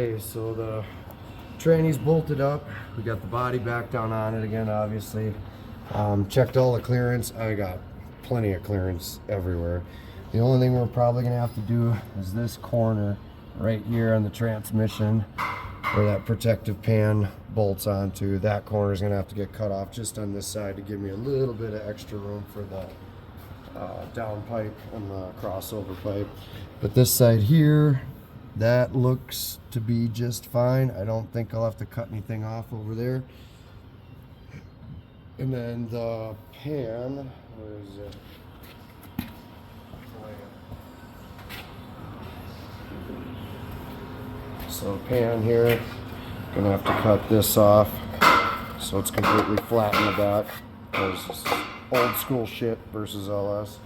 Okay, so the tranny's bolted up. We got the body back down on it again, obviously. Checked all the clearance. I got plenty of clearance everywhere. The only thing we're probably gonna have to do is this corner right here on the transmission where that protective pan bolts onto. That corner is gonna have to get cut off just on this side to give me a little bit of extra room for the down pipe and the crossover pipe. But this side here, that looks to be just fine. I don't think I'll have to cut anything off over there. And then the pan, where is it? So pan here, gonna have to cut this off so it's completely flat in the back. There's old school shit versus LS.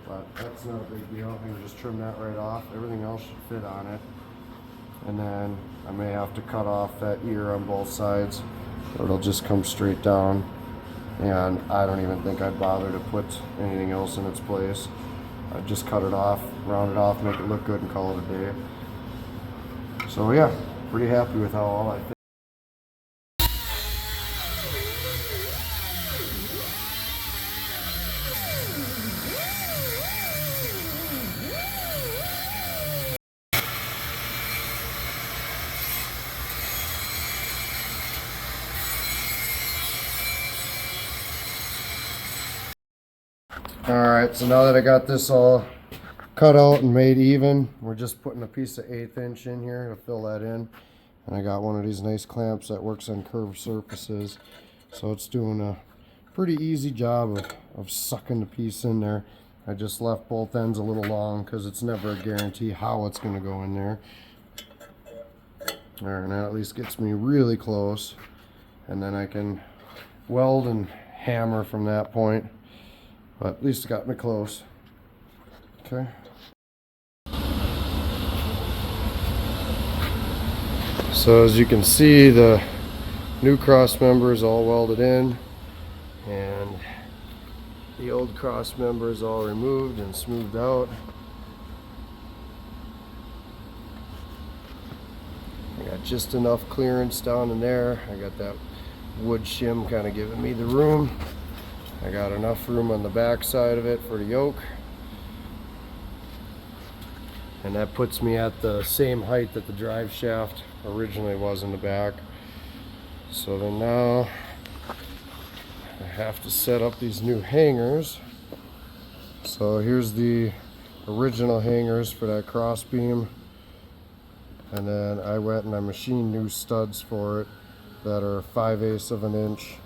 But that's not a big deal. I can just trim that right off. Everything else should fit on it. And then I may have to cut off that ear on both sides, or it'll just come straight down. And I don't even think I'd bother to put anything else in its place. I'd just cut it off, round it off, make it look good, and call it a day. So yeah, pretty happy with how all that fits. Alright, so now that I got this all cut out and made even, we're just putting a piece of 1/8 inch in here to fill that in. And I got one of these nice clamps that works on curved surfaces. So it's doing a pretty easy job of sucking the piece in there. I just left both ends a little long because it's never a guarantee how it's going to go in there. Alright, that at least gets me really close. And then I can weld and hammer from that point. But at least it got me close. Okay. So as you can see, the new cross member is all welded in, and the old cross member is all removed and smoothed out. I got just enough clearance down in there. I got that wood shim kind of giving me the room. I got enough room on the back side of it for the yoke. And that puts me at the same height that the drive shaft originally was in the back. So then now I have to set up these new hangers. So here's the original hangers for that cross beam. And then I went and I machined new studs for it that are 5/8 of an inch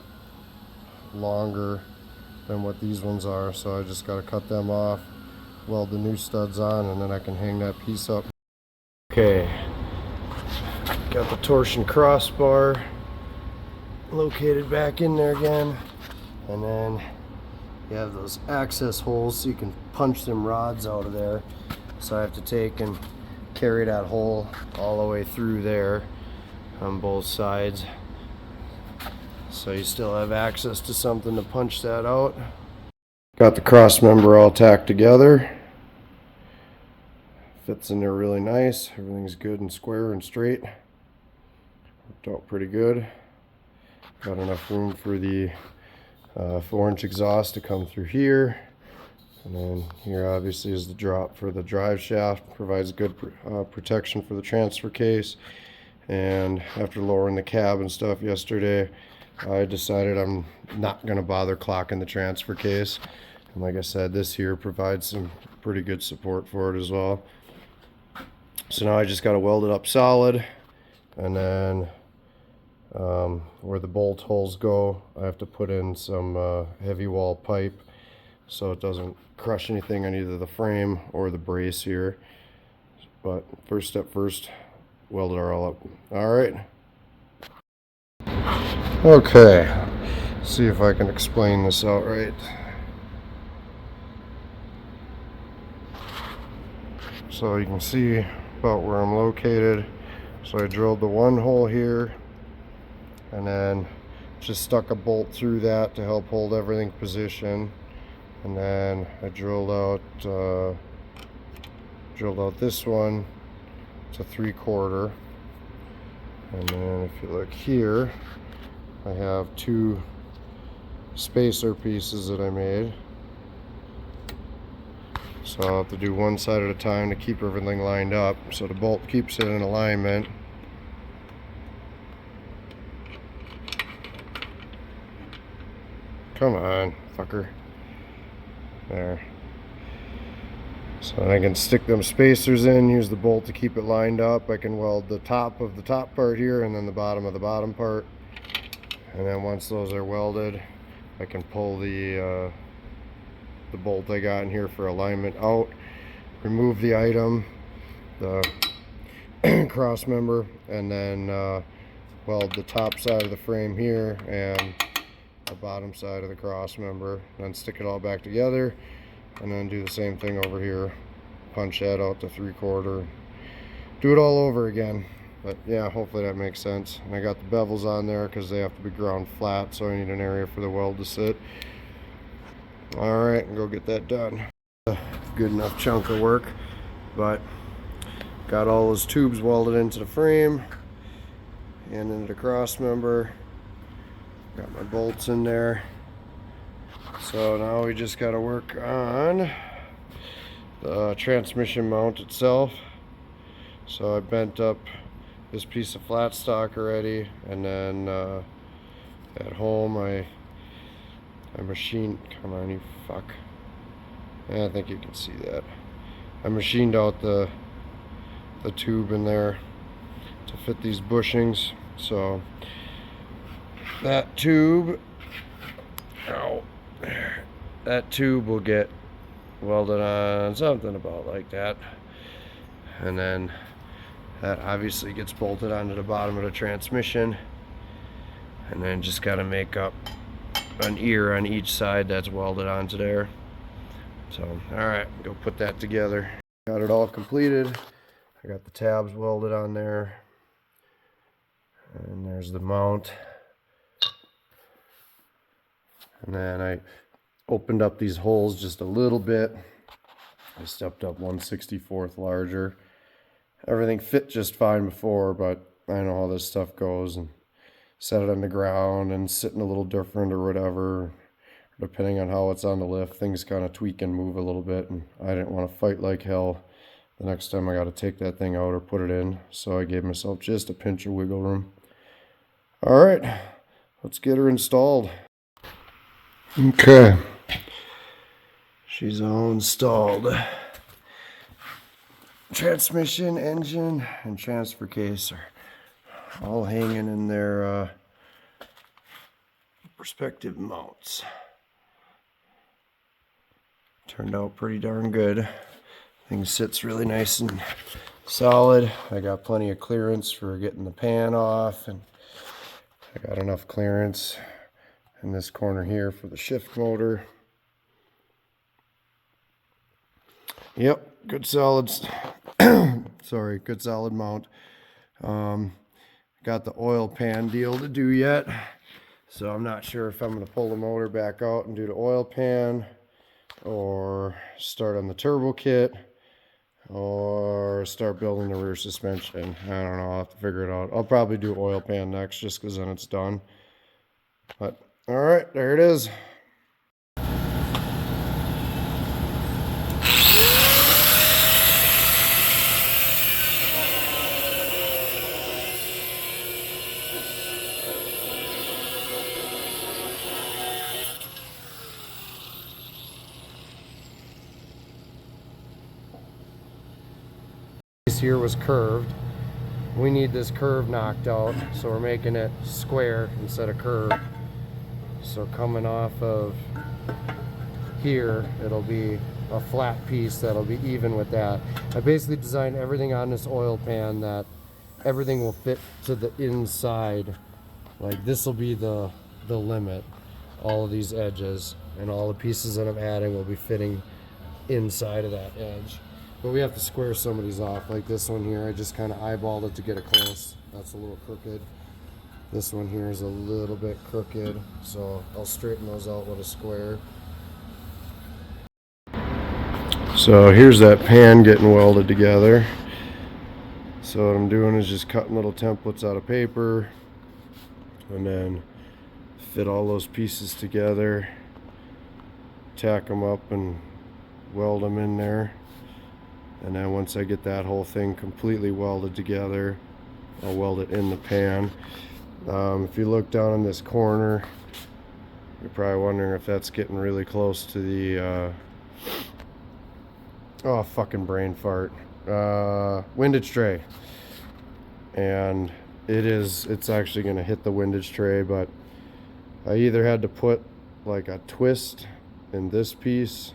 longer than what these ones are. So I just got to cut them off, weld the new studs on, and then I can hang that piece up. Okay, got the torsion crossbar located back in there again, and then you have those access holes so you can punch them rods out of there. So I have to take and carry that hole all the way through there on both sides, so you still have access to something to punch that out. Got the cross member all tacked together. Fits in there really nice. Everything's good and square and straight. Worked out pretty good. Got enough room for the 4-inch exhaust to come through here. And then here obviously is the drop for the drive shaft. Provides good protection for the transfer case. And after lowering the cab and stuff yesterday, I decided I'm not going to bother clocking the transfer case. And like I said, this here provides some pretty good support for it as well. So now I just got to weld it up solid, and then where the bolt holes go, I have to put in some heavy wall pipe so it doesn't crush anything on either the frame or the brace here. But first step first, weld it all up. All right. Okay, see if I can explain this out right. So you can see about where I'm located. So I drilled the one hole here, and then just stuck a bolt through that to help hold everything position. And then I drilled out this one to 3/4, And then if you look here, I have 2 spacer pieces that I made. So I'll have to do one side at a time to keep everything lined up so the bolt keeps it in alignment. Come on, fucker. There. So I can stick them spacers in, use the bolt to keep it lined up. I can weld the top of the top part here and then the bottom of the bottom part. And then once those are welded, I can pull the bolt I got in here for alignment out, remove the item, the cross member, and then weld the top side of the frame here and the bottom side of the cross member, then stick it all back together, and then do the same thing over here, punch that out to 3/4, do it all over again. But yeah, hopefully that makes sense. And I got the bevels on there because they have to be ground flat, so I need an area for the weld to sit. All right, go get that done. Good enough chunk of work, but got all those tubes welded into the frame and into the cross member. Got my bolts in there. So now we just got to work on the transmission mount itself. So I bent up this piece of flat stock already, and then at home I machined, come on you fuck. Yeah, I think you can see that. I machined out the tube in there to fit these bushings. So that tube, that tube will get welded on something about like that, and then that obviously gets bolted onto the bottom of the transmission, and then just got to make up an ear on each side that's welded onto there. So alright, go put that together. Got it all completed. I got the tabs welded on there, and there's the mount. And then I opened up these holes just a little bit. I stepped up 1/64 larger. Everything fit just fine before, but I know how this stuff goes, and set it on the ground and sitting a little different or whatever. Depending on how it's on the lift, things kind of tweak and move a little bit, and I didn't want to fight like hell the next time I got to take that thing out or put it in. So I gave myself just a pinch of wiggle room. All right, let's get her installed. Okay, she's all installed. Transmission, engine, and transfer case are all hanging in their respective mounts. Turned out pretty darn good. Thing sits really nice and solid. I got plenty of clearance for getting the pan off, and I got enough clearance in this corner here for the shift motor. Yep, good solid. Sorry, good solid mount. Got the oil pan deal to do yet, so I'm not sure if I'm going to pull the motor back out and do the oil pan, or start on the turbo kit, or start building the rear suspension. I don't know, I'll have to figure it out. I'll probably do oil pan next, just because then it's done. But all right, there it is. This here was curved. We need this curve knocked out, so we're making it square instead of curved. So coming off of here, it'll be a flat piece that'll be even with that. I basically designed everything on this oil pan that everything will fit to the inside. Like this will be the limit. All of these edges and all the pieces that I'm adding will be fitting inside of that edge. But we have to square some of these off. Like this one here, I just kind of eyeballed it to get it close. That's a little crooked. This one here is a little bit crooked, so I'll straighten those out with a square. So here's that pan getting welded together. So what I'm doing is just cutting little templates out of paper and then fit all those pieces together, tack them up and weld them in there. And then once I get that whole thing completely welded together, I'll weld it in the pan. If you look down in this corner, you're probably wondering if that's getting really close to the oh, fucking brain fart, windage tray. And it's actually going to hit the windage tray, but I either had to put like a twist in this piece,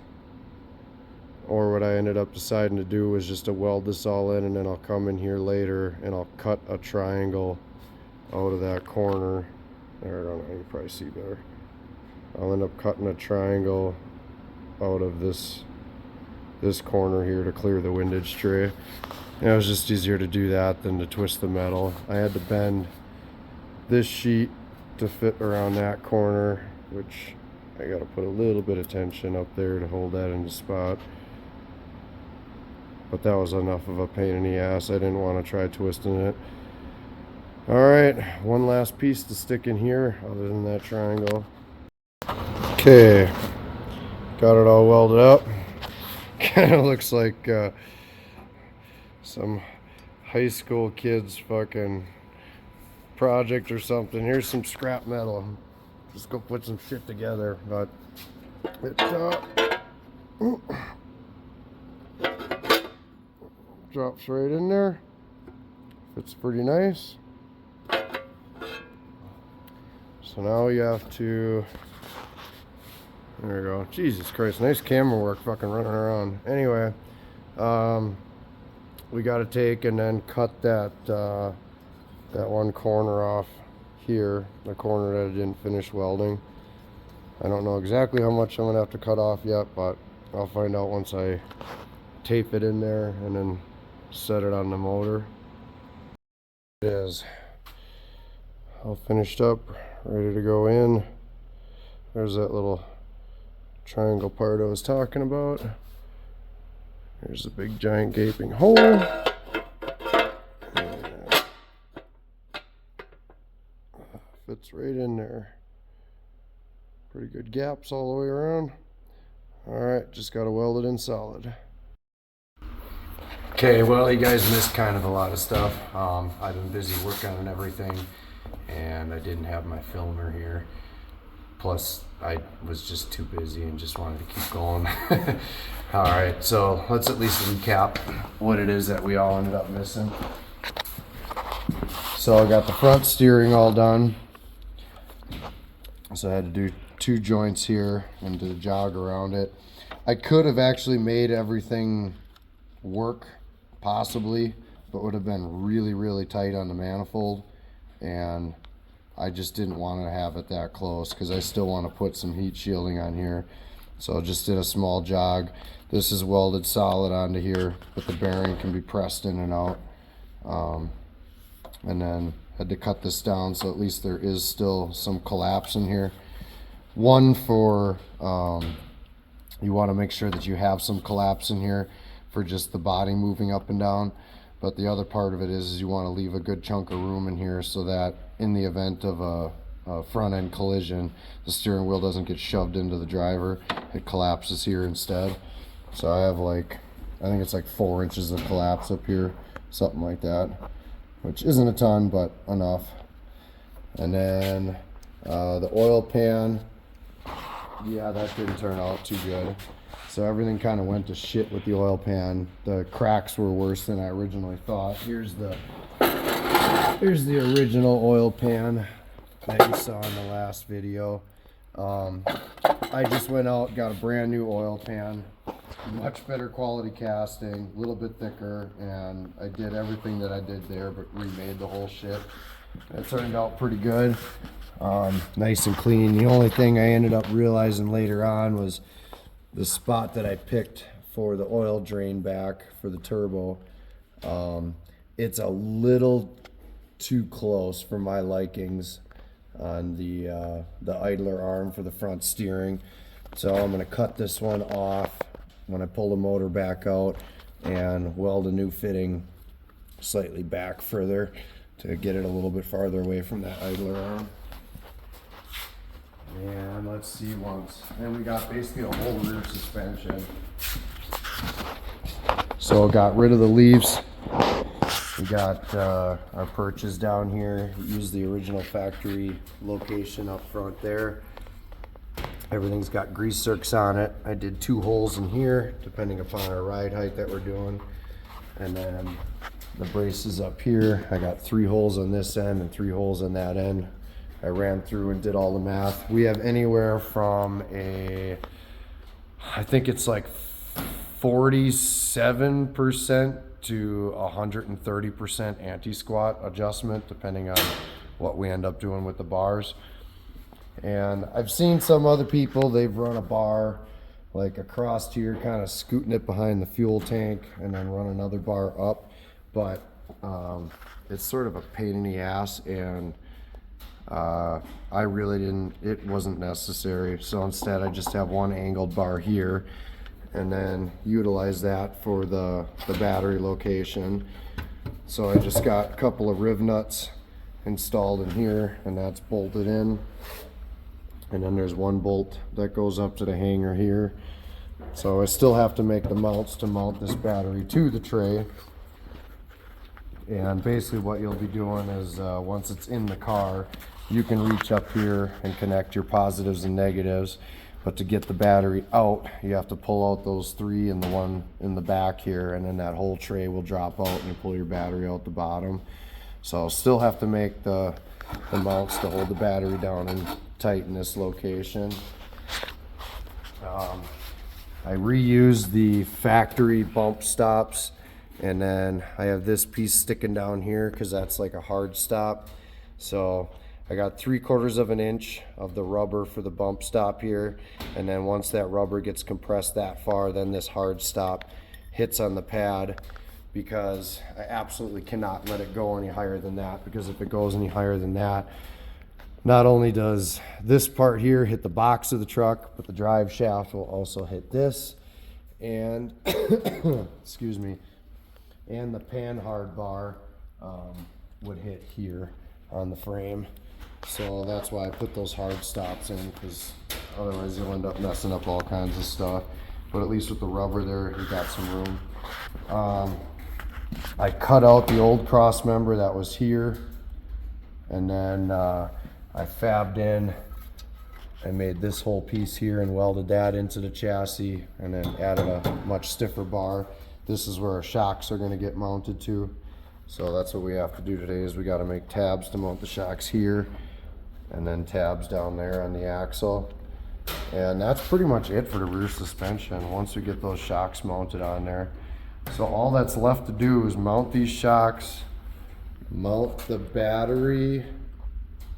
or what I ended up deciding to do was just to weld this all in, and then I'll come in here later and I'll cut a triangle out of that corner. There, I don't know, you can probably see better. I'll end up cutting a triangle out of this corner here to clear the windage tray. And it was just easier to do that than to twist the metal. I had to bend this sheet to fit around that corner, which I got to put a little bit of tension up there to hold that into spot. But that was enough of a pain in the ass. I didn't want to try twisting it. Alright, one last piece to stick in here other than that triangle. Okay, got it all welded up. Kind of looks like some high school kids fucking project or something. Here's some scrap metal. Just go put some shit together, but it drops right in there. Fits pretty nice. So now you have to, there we go. Jesus Christ, nice camera work fucking running around. Anyway, we got to take and then cut that one corner off here, the corner that I didn't finish welding. I don't know exactly how much I'm gonna have to cut off yet, but I'll find out once I tape it in there and then set it on the motor. It is all finished up, ready to go in. There's that little triangle part I was talking about. There's a big giant gaping hole. Fits right in there. Pretty good gaps all the way around. Alright, just gotta weld it in solid. Okay, well, you guys missed kind of a lot of stuff. I've been busy working on everything, and I didn't have my filmer here. Plus, I was just too busy and just wanted to keep going. Alright, so let's at least recap what it is that we all ended up missing. So I got the front steering all done. So I had to do 2 joints here and do the jog around it. I could have actually made everything work, possibly, but would have been really, really tight on the manifold. And I just didn't want to have it that close because I still want to put some heat shielding on here. So I just did a small jog. This is welded solid onto here, but the bearing can be pressed in and out. And then had to cut this down so at least there is still some collapse in here. One for, you want to make sure that you have some collapse in here for just the body moving up and down. But the other part of it is you want to leave a good chunk of room in here so that in the event of a front end collision, the steering wheel doesn't get shoved into the driver. It collapses here instead. So I have like, I think it's like 4 inches of collapse up here, something like that, which isn't a ton, but enough. And then the oil pan, yeah, that didn't turn out too good. So everything kind of went to shit with the oil pan. The cracks were worse than I originally thought. Here's the original oil pan that you saw in the last video. I just went out, got a brand new oil pan, much better quality casting, a little bit thicker, and I did everything that I did there, but remade the whole shit. It turned out pretty good, nice and clean. The only thing I ended up realizing later on was the spot that I picked for the oil drain back for the turbo. It's a little too close for my likings on the idler arm for the front steering. So I'm gonna cut this one off when I pull the motor back out and weld a new fitting slightly back further to get it a little bit farther away from that idler arm. And let's see once. And we got basically a whole rear suspension. So got rid of the leaves. We got our perches down here. Use the original factory location up front there. Everything's got grease zerks on it. I did 2 holes in here, depending upon our ride height that we're doing. And then the braces up here. I got 3 holes on this end and 3 holes on that end. I ran through and did all the math. We have anywhere from I think it's like 47% to 130% anti-squat adjustment, depending on what we end up doing with the bars. And I've seen some other people, they've run a bar like across here, kind of scooting it behind the fuel tank and then run another bar up. But it's sort of a pain in the ass, and I really didn't, it wasn't necessary. So instead I just have one angled bar here and then utilize that for the battery location. So I just got a couple of riv nuts installed in here, and that's bolted in. And then there's one bolt that goes up to the hanger here. So I still have to make the mounts to mount this battery to the tray. And basically what you'll be doing is once it's in the car, you can reach up here and connect your positives and negatives. But to get the battery out, you have to pull out those 3 and the one in the back here, and then that whole tray will drop out and you pull your battery out the bottom. So I'll still have to make the mounts to hold the battery down and tight in this location. I reused the factory bump stops, and then I have this piece sticking down here because that's like a hard stop. So I got 3/4 of an inch of the rubber for the bump stop here, and then once that rubber gets compressed that far, then this hard stop hits on the pad, because I absolutely cannot let it go any higher than that, because if it goes any higher than that, not only does this part here hit the box of the truck, but the drive shaft will also hit this, and excuse me, and the pan hard bar would hit here on the frame. So that's why I put those hard stops in, because otherwise you'll end up messing up all kinds of stuff. But at least with the rubber there, you got some room. I cut out the old cross member that was here, and then I fabbed in and made this whole piece here and welded that into the chassis, and then added a much stiffer bar. This is where our shocks are going to get mounted to. So that's what we have to do today, is we got to make tabs to mount the shocks here, and then tabs down there on the axle. And that's pretty much it for the rear suspension once we get those shocks mounted on there. So all that's left to do is mount these shocks, mount the battery,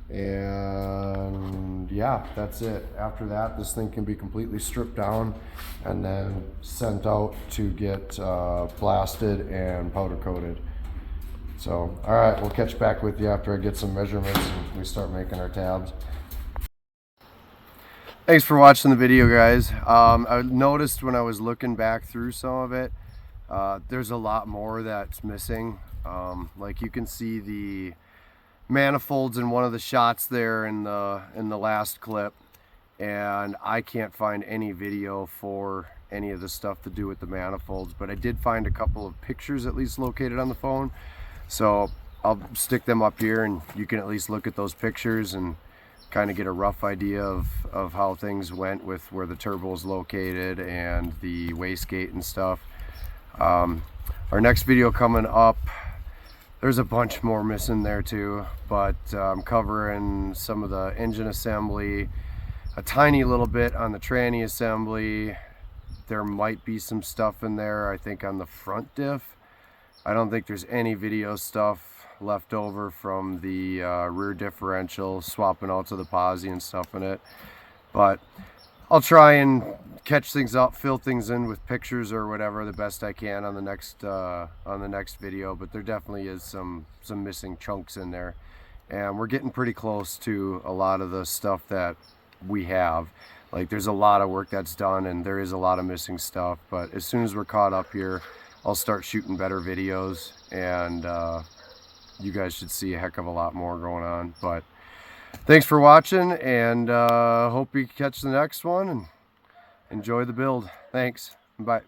and yeah, that's it. After that, this thing can be completely stripped down and then sent out to get blasted and powder coated. So, all right, we'll catch back with you after I get some measurements and we start making our tabs. Thanks for watching the video, guys. I noticed when I was looking back through some of it, there's a lot more that's missing. Like you can see the manifolds in one of the shots there in the last clip, and I can't find any video for any of the stuff to do with the manifolds, but I did find a couple of pictures at least located on the phone. So I'll stick them up here, and you can at least look at those pictures and kind of get a rough idea of how things went with where the turbo is located and the wastegate and stuff. Our next video coming up, there's a bunch more missing there too, but I'm covering some of the engine assembly, a tiny little bit on the tranny assembly. There might be some stuff in there, I think, on the front diff. I don't think there's any video stuff left over from the rear differential, swapping out to the posi and stuff in it. But I'll try and catch things up, fill things in with pictures or whatever the best I can on the next video. But there definitely is some missing chunks in there, and we're getting pretty close to a lot of the stuff that we have. Like, there's a lot of work that's done, and there is a lot of missing stuff. But as soon as we're caught up here, I'll start shooting better videos, and you guys should see a heck of a lot more going on. But thanks for watching, and hope you catch the next one and enjoy the build. Thanks. Bye.